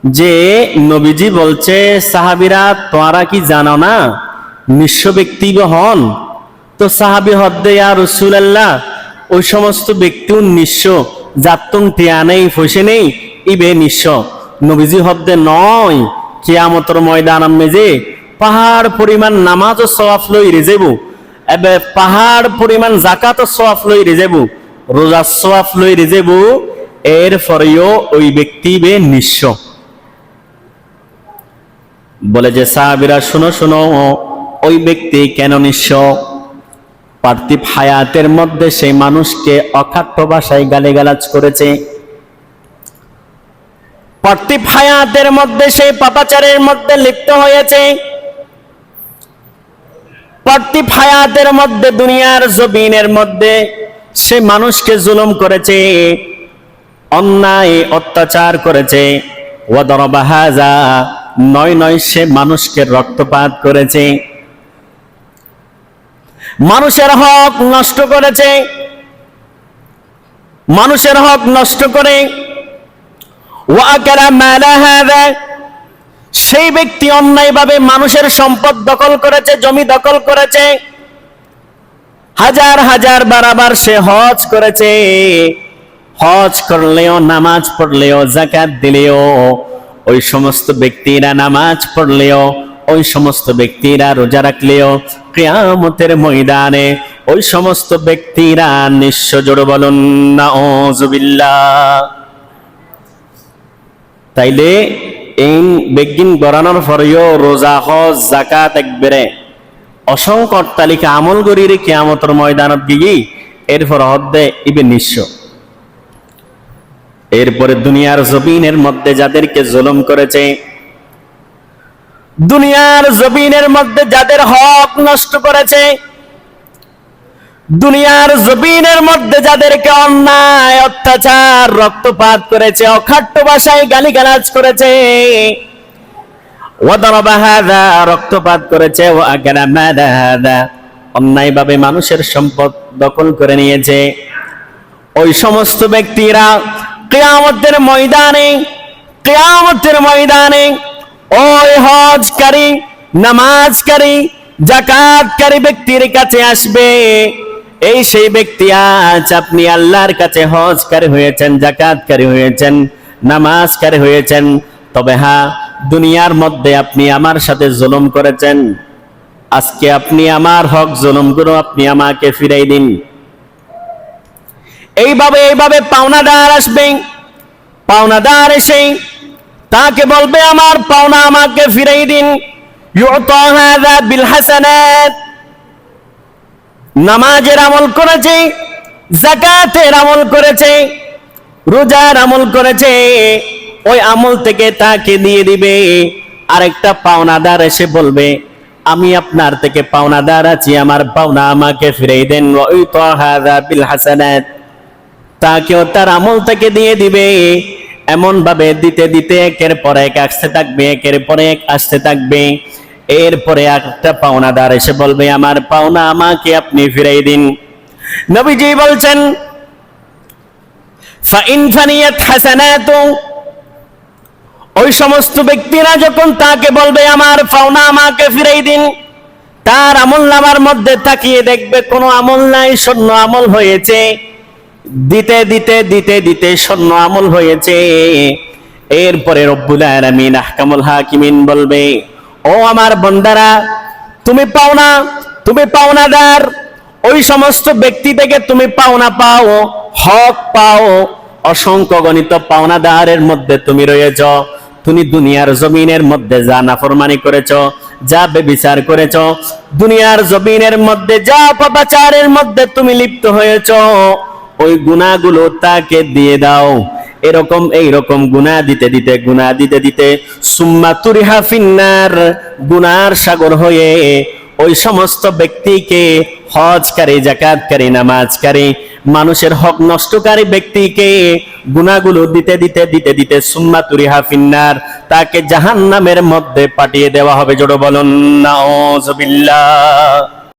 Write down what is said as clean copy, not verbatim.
যে নবীজি বলছে, সাহাবীরা তোমরা কি জানো না নিঃস্ব ব্যক্তি হন? তো সাহাবী হদ্দে ইয়া রাসূলুল্লাহ, ওই সমস্ত ব্যক্তিও নিঃস্ব, যাতুন টিয়া নেই পয়সা নেই, ইবে নিঃস্ব। নবীজি হদ্দে নয়, কিয়ামতের ময়দান মেজে পাহাড় পরিমাণ নামাজ ও সওয়াব লই রেজেবু, এবে পাহাড় পরিমাণ যাকাত ও সওয়াব লই রেজেবু, রোজা সওয়াব লই রেজেবু, এর পরেও ওই ব্যক্তি বে নিঃস্ব। বলে যে সাহাবীরা শোনো শোনো, ওই ব্যক্তি কেন নিঃস্ব? পার্থিব হায়াতের মধ্যে সেই মানুষকে অখাট্য ভাষায় গালিগালাজ করেছে, পার্থিব হায়াতের মধ্যে সেই পাপাচারের মধ্যে লিপ্ত হয়েছে, পার্থিব হায়াতের মধ্যে দুনিয়ার জমিনের মধ্যে সে মানুষকে জুলুম করেছে, অন্যায় অত্যাচার করেছে। ওয়াদারাবা হাযা, নয় নয় সে মানুষকে রক্তপাত করেছে, মানুষের হক নষ্ট করেছে, মানুষের হক নষ্ট করে ওয়াকালা মালা হাযা, সেই ব্যক্তি অন্যায়ভাবে মানুষের সম্পদ দখল করেছে, জমি দখল করেছে। হাজার হাজার বারবার সে হজ করেছে, হজ করলেও, নামাজ পড়লেও, যাকাত দিলেও, ওই সমস্ত ব্যক্তিরা নামাজ পড়লেও, ওই সমস্ত ব্যক্তিরা রোজা রাখলেও কিয়ামতের ময়দানে ওই সমস্ত ব্যক্তিরা নিঃস্ব। জোরে বলুন নাউযুবিল্লাহ। তাইলে এই বেগিন গড়ানোর পরেও রোজা, হজ, যাকাত একবারে অসংখ্য অট্টালিকা আমল করিরে কিয়ামতের ময়দানত গিয়ে এরপর হদ্দে ইবে নিঃস্ব। এরপরে দুনিয়ার জমিনের মধ্যে যাদেরকে জুলুম করেছে, দুনিয়ার জমিনের মধ্যে যাদের হক নষ্ট করেছে, দুনিয়ার জমিনের মধ্যে যাদেরকে অন্যায় অত্যাচার রক্তপাত করেছে, অখাট্য ভাষায় গালিগালাজ করেছে, ওয়াদারাবা হাযা, রক্তপাত করেছে, ওয়াকালা মালা হাযা, অন্যায়ভাবে মানুষের সম্পদ দখল করে নিয়েছে, ওই সমস্ত ব্যক্তিরা কিয়ামতের ময়দানে, কিয়ামতের ময়দানে ওই হজকারী, নামাজকারী, যাকাতকারী ব্যক্তির কাছে আসবে। এই সেই ব্যক্তি, আজ আপনি আল্লাহর কাছে হজকারী হয়েছেন, যাকাতকারী হয়েছেন, নামাজকারী হয়েছেন, তবে হ্যাঁ দুনিয়ার মধ্যে আপনি আমার সাথে জুলুম করেছেন, আজকে আপনি আমার হক জুলুম করে আপনি আমাকে ফিরাই দিন। এইভাবে এইভাবে পাওনাদার আসবে, পাওনাদার এসে তাকে বলবে আমার পাওনা আমাকে ফিরাই দিন। ইউতা হাযা বিল হাসানাত, নামাজের আমল করেছে, যাকাতের আমল করেছে, রোজার আমল করেছে, ওই আমল থেকে তাকে দিয়ে দিবে। আরেকটা পাওনাদার এসে বলবে আমি আপনার থেকে পাওনাদার আছি, আমার পাওনা আমাকে ফিরাই দেন। ইউতা হাযা বিল হাসানাত, তাকেও তার আমল থেকে দিয়ে দিবে। এমন ভাবে দিতে দিতে একের পর এক আসতে থাকবে, একের পর এক আসতে থাকবে। এরপরে একটা পাওনাদার এসে বলবে আমার পাওনা আমাকে আপনি ফিরাই দিন। নবীজি বলছেন ফাইন ফানিয়াত হাসানাতু, ওই সমস্ত ব্যক্তিরা যখন তাকে বলবে আমার পাওনা আমাকে ফিরাই দিন, তার আমলনামার মধ্যে তাকিয়ে দেখবে কোনো আমল নাই, শূন্য আমল হয়েছে। দিতে দিতে দিতে দিতে শূন্য আমল হয়েছে। এরপরে রব্বুল আলামিন আহকামুল হাকিমিন বলবে ও আমার বান্দারা, তুমি পাওনা, তুমি পাওনাদার, ওই সমস্ত ব্যক্তি থেকে তুমি পাওনা পাও, হক পাও। অসংখ্য গণিত পাওনাদারের মধ্যে তুমি রয়েছ। তুমি দুনিয়ার জমিনের মধ্যে যা নাফরমানি করেছ, যা বেবিচার করেছ, দুনিয়ার জমিনের মধ্যে যা পাপাচারের মধ্যে তুমি লিপ্ত হয়েছ, ওই গুনাহগুলো তাকে দিয়ে দাও। এরকম এইরকম গুনাহ দিতে দিতে, গুনাহ দিতে দিতে সুম্মা তুরিহা ফিন্নার, গুনার সাগর হয়ে ওই সমস্ত ব্যক্তিকে, হজকারী, যাকাতকারী, নামাজকারী, মানুষের হক নষ্টকারী ব্যক্তিকে গুনাহগুলো দিতে দিতে দিতে দিতে সুম্মা তুরিহা ফিন্নার, তাকে জাহান্নামের মধ্যে পাঠিয়ে দেওয়া হবে। জোরে বলুন নাউযুবিল্লাহ।